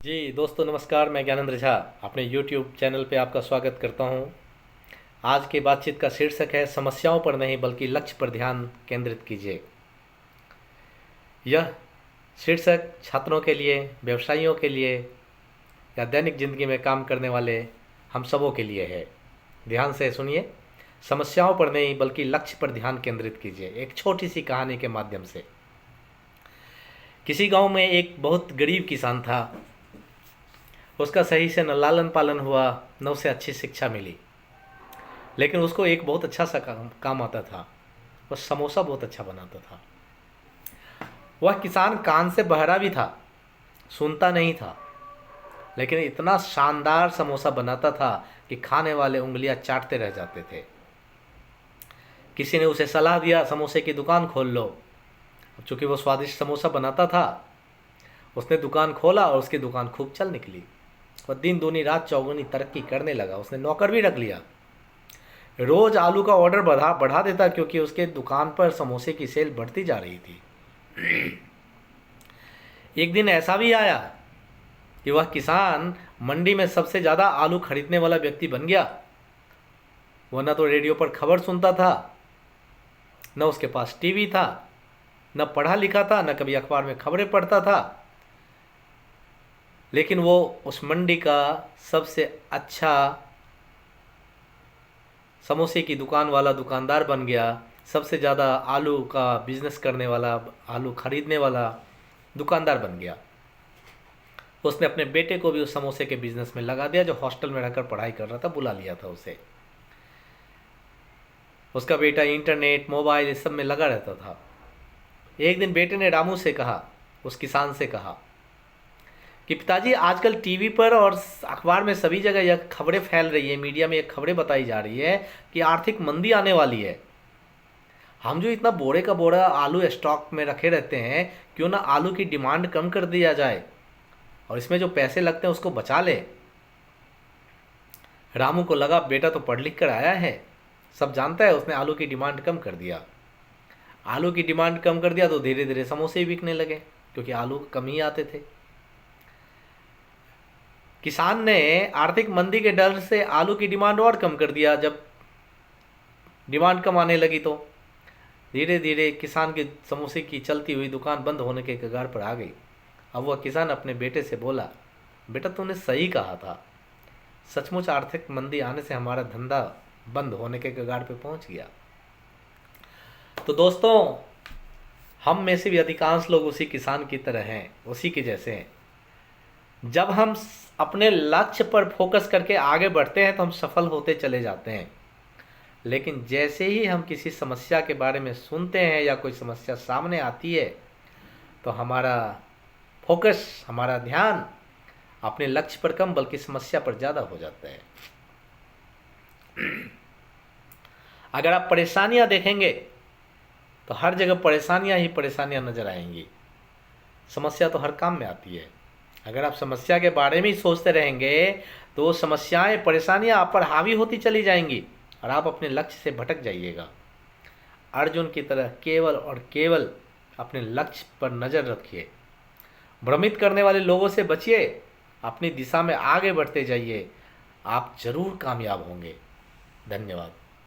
जी दोस्तों नमस्कार, मैं ज्ञानेंद्र झा अपने YouTube चैनल पे आपका स्वागत करता हूँ। आज की बातचीत का शीर्षक है समस्याओं पर नहीं बल्कि लक्ष्य पर ध्यान केंद्रित कीजिए। यह शीर्षक छात्रों के लिए, व्यवसायियों के लिए या दैनिक जिंदगी में काम करने वाले हम सबों के लिए है। ध्यान से सुनिए। समस्याओं पर नहीं बल्कि लक्ष्य पर ध्यान केंद्रित कीजिए। एक छोटी सी कहानी के माध्यम से। किसी गांव में एक बहुत गरीब किसान था। उसका सही से न लालन पालन हुआ, न उसे अच्छी शिक्षा मिली। लेकिन उसको एक बहुत अच्छा सा काम आता था। वह समोसा बहुत अच्छा बनाता था। वह किसान कान से बहरा भी था, सुनता नहीं था, लेकिन इतना शानदार समोसा बनाता था कि खाने वाले उंगलियां चाटते रह जाते थे। किसी ने उसे सलाह दिया, समोसे की दुकान खोल लो। चूंकि वो स्वादिष्ट समोसा बनाता था, उसने दुकान खोला और उसकी दुकान खूब चल निकली। वह दिन दूनी रात चौगुनी तरक्की करने लगा। उसने नौकर भी रख लिया। रोज आलू का ऑर्डर बढ़ा बढ़ा देता, क्योंकि उसके दुकान पर समोसे की सेल बढ़ती जा रही थी। एक दिन ऐसा भी आया कि वह किसान मंडी में सबसे ज्यादा आलू खरीदने वाला व्यक्ति बन गया। वह न तो रेडियो पर खबर सुनता था, न उसके पास टीवी था, न पढ़ा लिखा था, न कभी अखबार में खबरें पढ़ता था। लेकिन वो उस मंडी का सबसे अच्छा समोसे की दुकान वाला दुकानदार बन गया। सबसे ज़्यादा आलू का बिजनेस करने वाला, आलू खरीदने वाला दुकानदार बन गया। उसने अपने बेटे को भी उस समोसे के बिजनेस में लगा दिया, जो हॉस्टल में रहकर पढ़ाई कर रहा था। बुला लिया था उसे। उसका बेटा इंटरनेट, मोबाइल, इस सब में लगा रहता था। एक दिन बेटे ने रामू से कहा, उस किसान से कहा कि पिताजी, आजकल टीवी पर और अखबार में सभी जगह यह खबरें फैल रही है, मीडिया में यह खबरें बताई जा रही है कि आर्थिक मंदी आने वाली है। हम जो इतना बोरे का बोरा आलू स्टॉक में रखे रहते हैं, क्यों ना आलू की डिमांड कम कर दिया जाए और इसमें जो पैसे लगते हैं उसको बचा ले। रामू को लगा बेटा तो पढ़ लिख कर आया है, सब जानता है। उसने आलू की डिमांड कम कर दिया। आलू की डिमांड कम कर दिया तो धीरे धीरे समोसे भी बिकने लगे, क्योंकि आलू कम ही आते थे। किसान ने आर्थिक मंदी के डर से आलू की डिमांड और कम कर दिया। जब डिमांड कम आने लगी तो धीरे धीरे किसान की समोसे की चलती हुई दुकान बंद होने के कगार पर आ गई। अब वह किसान अपने बेटे से बोला, बेटा तूने सही कहा था, सचमुच आर्थिक मंदी आने से हमारा धंधा बंद होने के कगार पर पहुंच गया। तो दोस्तों, हम में से भी अधिकांश लोग उसी किसान की तरह हैं, उसी के जैसे हैं। जब हम अपने लक्ष्य पर फोकस करके आगे बढ़ते हैं तो हम सफल होते चले जाते हैं। लेकिन जैसे ही हम किसी समस्या के बारे में सुनते हैं या कोई समस्या सामने आती है, तो हमारा फोकस, हमारा ध्यान अपने लक्ष्य पर कम बल्कि समस्या पर ज़्यादा हो जाता है। अगर आप परेशानियां देखेंगे तो हर जगह परेशानियां ही परेशानियां नजर आएंगी। समस्या तो हर काम में आती है। अगर आप समस्या के बारे में ही सोचते रहेंगे तो समस्याएं, परेशानियां आप पर हावी होती चली जाएंगी और आप अपने लक्ष्य से भटक जाइएगा। अर्जुन की तरह केवल और केवल अपने लक्ष्य पर नज़र रखिए। भ्रमित करने वाले लोगों से बचिए। अपनी दिशा में आगे बढ़ते जाइए। आप जरूर कामयाब होंगे। धन्यवाद।